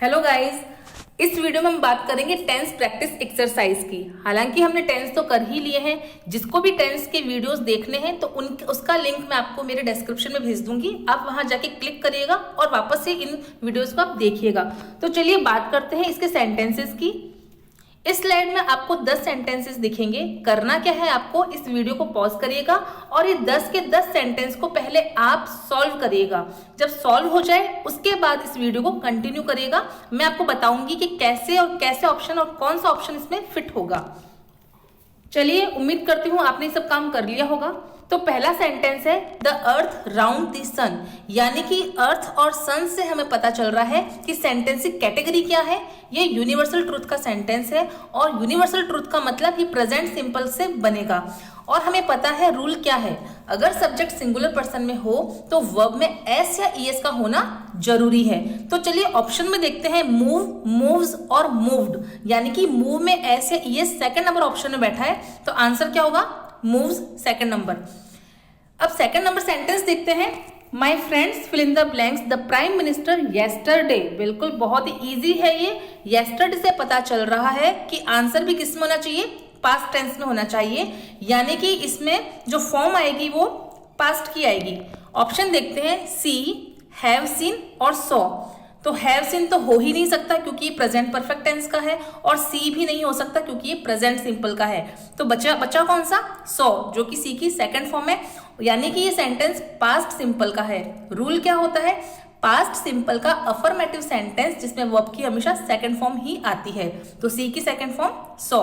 Hello guys, इस video में हम बात करेंगे टेंस प्रैक्टिस एक्सरसाइज की। हालांकि हमने टेंस तो कर ही लिए हैं। जिसको भी टेंस के वीडियोस देखने हैं तो उसका लिंक मैं आपको मेरे डिस्क्रिप्शन में भेज दूंगी। आप वहां जाके क्लिक करिएगा और वापस से इन वीडियोस को आप देखिएगा। तो चलिए बात करते हैं इसके सेंटेंसेस की। इस स्लाइड में आपको 10 सेंटेंसेस दिखेंगे। करना क्या है, आपको इस वीडियो को पॉज करिएगा और ये 10 के 10 सेंटेंस को पहले आप सॉल्व करिएगा। जब सॉल्व हो जाए उसके बाद इस वीडियो को कंटिन्यू करिएगा। मैं आपको बताऊंगी कि कैसे ऑप्शन और कौन सा ऑप्शन इसमें फिट होगा। चलिए, उम्मीद करती हूं आपने सब काम कर लिया होगा। तो पहला सेंटेंस है द अर्थ राउंड द सन, यानी कि अर्थ और सन से हमें पता चल रहा है कि सेंटेंस की कैटेगरी क्या है। ये यूनिवर्सल ट्रूथ का सेंटेंस है और यूनिवर्सल ट्रूथ का मतलब ये प्रेजेंट सिंपल से बनेगा। और हमें पता है रूल क्या है, अगर सब्जेक्ट सिंगुलर पर्सन में हो तो वर्ब में एस या ईएस का होना जरूरी है। तो चलिए ऑप्शन में देखते हैं मूव, मूव्स और मूव्ड, यानी कि मूव में एस या ईएस सेकंड नंबर ऑप्शन में बैठा है। तो आंसर क्या होगा, मूव्स सेकंड नंबर। अब सेकंड नंबर सेंटेंस देखते हैं। My friends fill in the blanks the prime minister yesterday. बिल्कुल बहुत ही ईजी है ये। येस्टरडे से पता चल रहा है कि आंसर भी किस में होना चाहिए, पास्ट टेंस में होना चाहिए, यानी कि इसमें जो फॉर्म आएगी वो पास्ट की आएगी। ऑप्शन देखते हैं सी, हैव सीन और सॉ। तो हैव सीन तो हो ही नहीं सकता क्योंकि ये प्रेजेंट परफेक्ट टेंस का है, और सी भी नहीं हो सकता क्योंकि ये प्रेजेंट सिंपल का है। तो बचा कौन सा, सॉ, जो कि सी की सेकंड फॉर्म है, यानी कि ये सेंटेंस पास्ट सिंपल का है। रूल क्या होता है, पास्ट सिंपल का अफर्मेटिव सेंटेंस जिसमें वर्ब की हमेशा सेकंड फॉर्म ही आती है। तो सी की second form saw.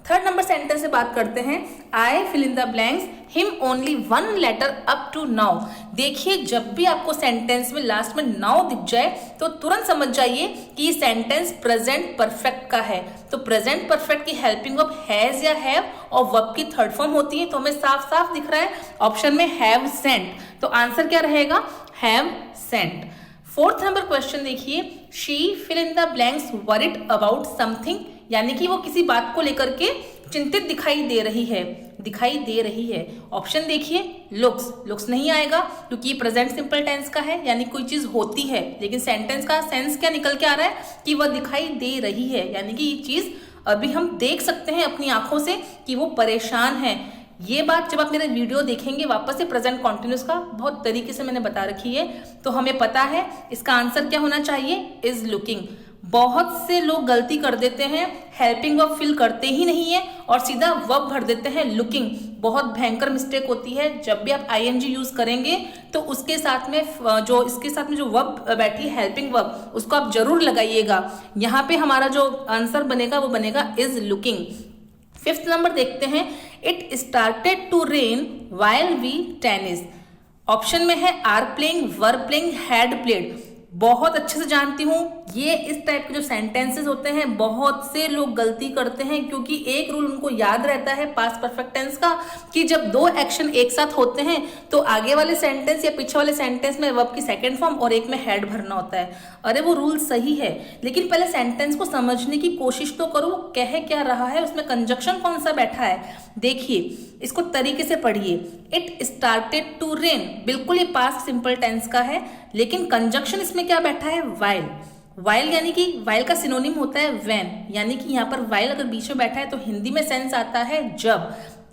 Third number sentence से बात करते हैं। I fill in the blanks him only one letter up to now. देखिए, जब भी आपको सेंटेंस में लास्ट में नाउ दिख जाए तो तुरंत समझ जाइए कि ये सेंटेंस प्रेजेंट परफेक्ट का है। तो प्रेजेंट परफेक्ट की हेल्पिंग वर्ब हैज या हैव और वर्ब की थर्ड फॉर्म होती है। तो हमें साफ साफ दिख रहा है ऑप्शन में हैव सेंट। तो आंसर क्या रहेगा, have sent. Fourth number question देखिए। She fill in the blanks worried about something, यानी कि वो किसी बात को लेकर के चिंतित दिखाई दे रही है। ऑप्शन देखिए, लुक्स नहीं आएगा क्योंकि ये प्रेजेंट सिंपल टेंस का है, यानी कोई चीज होती है, लेकिन सेंटेंस का सेंस क्या निकल के आ रहा है कि वह दिखाई दे रही है, यानी कि ये चीज अभी हम देख सकते हैं अपनी आंखों से कि वो परेशान है। ये बात जब आप मेरा वीडियो देखेंगे वापस से प्रेजेंट कॉन्टिन्यूस का बहुत तरीके से मैंने बता रखी है। तो हमें पता है इसका आंसर क्या होना चाहिए, इज लुकिंग। बहुत से लोग गलती कर देते हैं, हेल्पिंग वर्ब फिल करते ही नहीं है और सीधा वर्ब भर देते हैं लुकिंग। बहुत भयंकर मिस्टेक होती है। जब भी आप आईएनजी यूज करेंगे तो उसके साथ में इसके साथ में जो वर्ब बैठी है हेल्पिंग वर्ब, उसको आप जरूर लगाइएगा। यहाँ पे हमारा जो आंसर बनेगा वो बनेगा इज लुकिंग। फिफ्थ नंबर देखते हैं। It started to rain while we tennis. Option में है are playing, were playing, had played. बहुत अच्छे से जानती हूँ ये इस टाइप के जो सेंटेंसेस होते हैं बहुत से लोग गलती करते हैं, क्योंकि एक रूल उनको याद रहता है पास्ट परफेक्ट टेंस का कि जब दो एक्शन एक साथ होते हैं तो आगे वाले सेंटेंस या पीछे वाले सेंटेंस में वर्ब की सेकंड फॉर्म और एक में हेड भरना होता है। अरे वो रूल सही है, लेकिन पहले सेंटेंस को समझने की कोशिश तो करो, कह क्या रहा है, उसमें कंजक्शन कौन सा बैठा है। देखिए, इसको तरीके से पढ़िए। इट स्टार्टेड टू रेन, बिल्कुल ये पास्ट सिंपल टेंस का है, लेकिन कंजक्शन इसमें क्या बैठा है, वाइल। वाइल यानी कि वाइल का सिनोनिम होता है व्हेन, यानी कि यहाँ पर वाइल अगर बीच में बैठा है तो हिंदी में सेंस आता है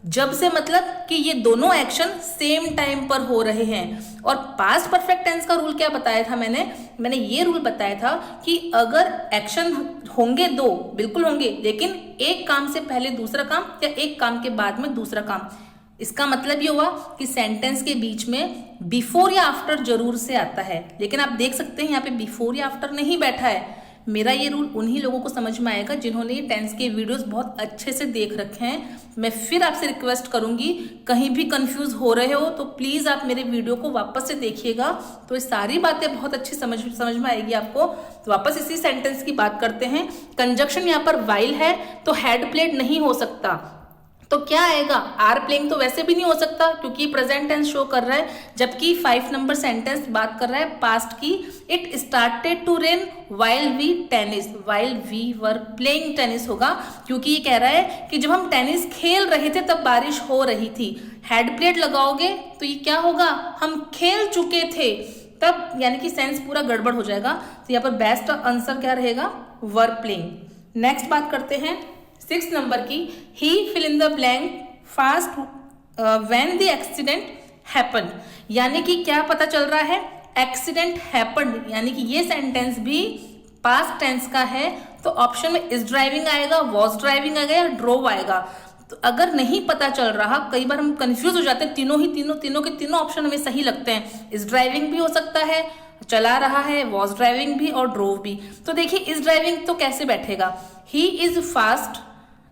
जब से मतलब कि ये दोनों एक्शन सेम टाइम पर हो रहे हैं। और पास्ट परफेक्ट टेंस का रूल क्या बताया था मैंने ये रूल बताया था कि अगर एक्शन होंगे दो, बिल्कुल होंगे, लेकिन एक काम से पहले दूसरा काम या एक काम के बाद में दूसरा काम। इसका मतलब ये हुआ कि सेंटेंस के बीच में बिफोर या आफ्टर जरूर से आता है, लेकिन आप देख सकते हैं यहाँ पे बिफोर या आफ्टर नहीं बैठा है। मेरा ये रूल उन्हीं लोगों को समझ में आएगा जिन्होंने ये टेंस के वीडियोस बहुत अच्छे से देख रखे हैं। मैं फिर आपसे रिक्वेस्ट करूंगी, कहीं भी कंफ्यूज हो रहे हो तो प्लीज आप मेरे वीडियो को वापस से देखिएगा, तो ये सारी बातें बहुत अच्छी समझ में आएगी आपको। तो वापस इसी सेंटेंस की बात करते हैं। कंजक्शन यहाँ पर वाइल है तो हैड प्लेड नहीं हो सकता, तो क्या आएगा, आर प्लेइंग तो वैसे भी नहीं हो सकता क्योंकि प्रेजेंट टेंस शो कर रहा है, जबकि 5 नंबर सेंटेंस बात कर रहा है पास्ट की। It started to rain while we tennis, while we were playing tennis होगा, क्योंकि ये कह रहा है कि जब हम टेनिस खेल रहे थे तब बारिश हो रही थी। हेड प्लेट लगाओगे तो ये क्या होगा, हम खेल चुके थे। तब यानी कि सेंस पूरा गड़बड़ हो जाएगा। तो यहाँ पर बेस्ट आंसर क्या रहेगा, वर प्लेइंग। नेक्स्ट बात करते हैं 6 नंबर की, he fill in the blank fast when the accident happened. यानी कि क्या पता चल रहा है, एक्सीडेंट हैपेंड, यानी कि ये सेंटेंस भी पास्ट टेंस का है। तो ऑप्शन में इज ड्राइविंग आएगा, वॉज ड्राइविंग आएगा या ड्रोव आएगा। तो अगर नहीं पता चल रहा, कई बार हम कंफ्यूज हो जाते हैं, तीनों के तीनों ऑप्शन हमें सही लगते हैं। इज ड्राइविंग भी हो सकता है, चला रहा है, वॉज ड्राइविंग भी और ड्रोव भी। तो देखिए इज ड्राइविंग तो कैसे बैठेगा, he is fast,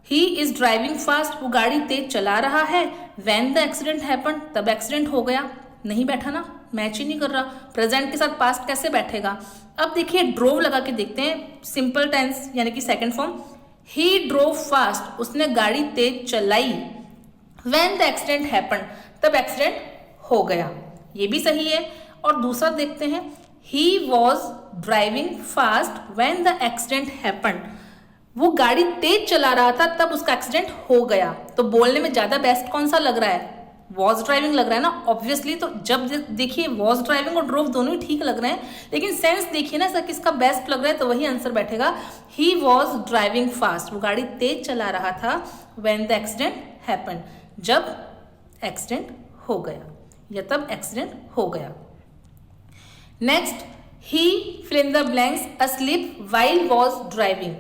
he is driving fast, वो गाड़ी तेज चला रहा है। व्हेन द एक्सीडेंट हैपेंड, तब एक्सीडेंट हो गया, नहीं बैठा ना, मैच ही नहीं कर रहा। प्रेजेंट के साथ पास्ट कैसे बैठेगा। अब देखिए ड्रोव लगा के देखते हैं, सिंपल टेंस यानी कि सेकंड फॉर्म, ही ड्रोव फास्ट, उसने गाड़ी तेज चलाई। व्हेन द एक्सीडेंट हैपेंड, तब एक्सीडेंट हो गया, ये भी सही है। और दूसरा देखते हैं, he was driving fast when the accident happened, वो गाड़ी तेज चला रहा था तब उसका एक्सीडेंट हो गया। तो बोलने में ज्यादा बेस्ट कौन सा लग रहा है, वॉज ड्राइविंग लग रहा है ना ऑब्वियसली। तो जब देखिए वॉज ड्राइविंग और ड्रोव दोनों ही ठीक लग रहे हैं, लेकिन सेंस देखिए ना सर किसका बेस्ट लग रहा है, तो वही आंसर बैठेगा, ही वॉज ड्राइविंग फास्ट, वो गाड़ी तेज चला रहा था। व्हेन द एक्सीडेंट हैपेंड, जब एक्सीडेंट हो गया या तब एक्सीडेंट हो गया। Next, he fill in the blanks asleep while was driving,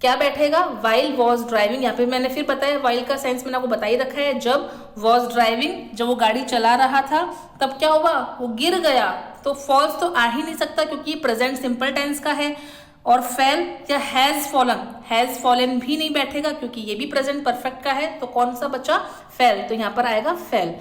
क्या बैठेगा, वाइल वॉज ड्राइविंग। यहाँ पे मैंने फिर बताया वाइल का सेंस मैंने आपको बता ही रखा है। जब वॉज ड्राइविंग, जब वो गाड़ी चला रहा था तब क्या हुआ, वो गिर गया। तो फॉल्स तो आ ही नहीं सकता क्योंकि प्रेजेंट सिंपल टेंस का है। और फेल या हैज फॉलन, हैज फॉलन भी नहीं बैठेगा क्योंकि ये भी प्रेजेंट परफेक्ट का है। तो कौन सा बचा, फेल, तो यहाँ पर आएगा फेल।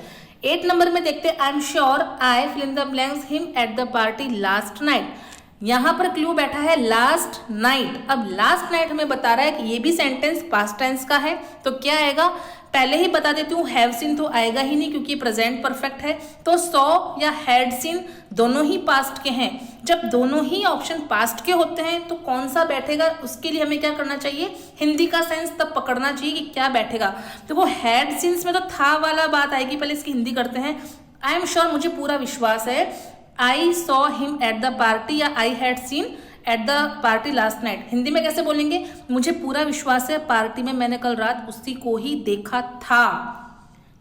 8 नंबर में देखते हैं, I am sure I fill in the blanks him at the party last night. यहां पर क्लू बैठा है लास्ट नाइट। अब लास्ट नाइट हमें बता रहा है कि ये भी सेंटेंस पास्ट टेंस का है। तो क्या आएगा, पहले ही बता देती हूँ, हैव सीन तो आएगा ही नहीं क्योंकि प्रेजेंट परफेक्ट है। तो सॉ या हैड सीन दोनों ही पास्ट के हैं। जब दोनों ही ऑप्शन पास्ट के होते हैं तो कौन सा बैठेगा, उसके लिए हमें क्या करना चाहिए, हिंदी का सेंस तब पकड़ना चाहिए कि क्या बैठेगा। देखो हैड सीन्स में तो था वाला बात आएगी, पहले इसकी हिंदी करते हैं। आई एम श्योर, मुझे पूरा विश्वास है, I saw him at the party या I had seen at the party last night. Hindi में कैसे बोलेंगे, मुझे पूरा विश्वास है पार्टी में मैंने कल रात उसी को ही देखा था,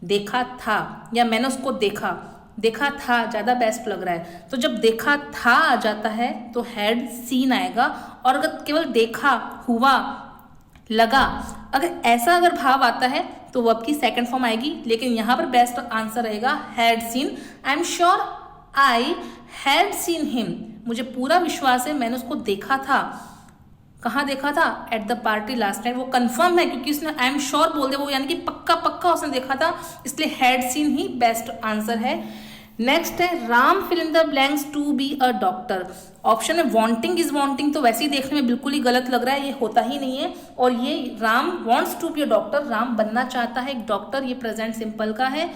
देखा था, या मैंने उसको देखा, देखा था ज्यादा बेस्ट लग रहा है। तो जब देखा था आ जाता है तो हैड सीन आएगा। और अगर केवल देखा, हुआ, लगा, अगर भाव आता है तो वो आपकी सेकंड फॉर्म आएगी। लेकिन यहाँ पर बेस्ट आंसर रहेगा had seen. I am sure I had seen him, मुझे पूरा विश्वास है मैंने उसको देखा था। कहाँ देखा था, eight the party last night. वो कंफर्म है क्योंकि उसने आई एम श्योर बोल दिया, वो यानी कि पक्का पक्का उसने देखा था, इसलिए हैड सीन ही बेस्ट आंसर है। नेक्स्ट है, Ram fill in the blanks to be a doctor. Option में वांटिंग इज वांटिंग तो वैसे ही देखने में बिल्कुल ही गलत लग रहा है, ये होता ही नहीं है। और ये Ram wants to be a doctor, Ram बनना चाहता है एक डॉक्टर, ये प्रेजेंट सिंपल का है।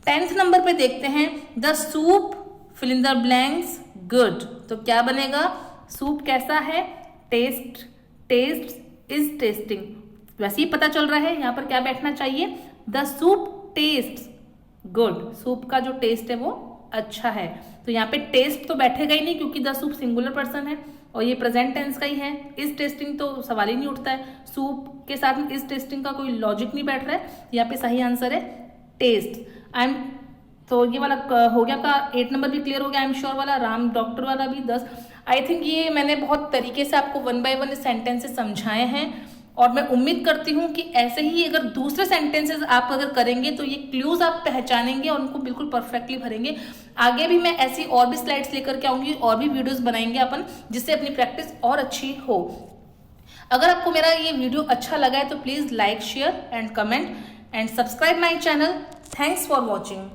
10th नंबर पे देखते हैं, the soup fill in the blanks good. तो क्या बनेगा, सूप कैसा है, टेस्ट, टेस्ट इज टेस्टिंग, वैसे ही पता चल रहा है। यहाँ पर क्या बैठना चाहिए, the soup taste good, soup का जो टेस्ट है वो अच्छा है। तो यहाँ पे टेस्ट तो बैठेगा ही नहीं क्योंकि द सूप सिंगुलर पर्सन है और ये प्रेजेंट टेंस का ही है। इस टेस्टिंग तो सवाल ही नहीं उठता है, सूप के साथ में इस टेस्टिंग का कोई लॉजिक नहीं बैठ रहा है। यहाँ पे सही आंसर है टेस्ट। आई एम, तो ये वाला हो गया का 8 नंबर भी क्लियर हो गया। आई एम श्योर वाला, राम डॉक्टर वाला भी 10। आई थिंक ये मैंने बहुत तरीके से आपको 1 by 1 सेंटेंसेस समझाए हैं और मैं उम्मीद करती हूँ कि ऐसे ही अगर दूसरे सेंटेंसेस आप अगर करेंगे तो ये क्लूज आप पहचानेंगे और उनको बिल्कुल परफेक्टली भरेंगे। आगे भी मैं ऐसी और भी स्लाइड्स लेकर के आऊंगी और भी वीडियोस बनाएंगे अपन, जिससे अपनी प्रैक्टिस और अच्छी हो। अगर आपको मेरा ये वीडियो अच्छा लगा है तो please like, share and comment and subscribe my channel. Thanks for watching.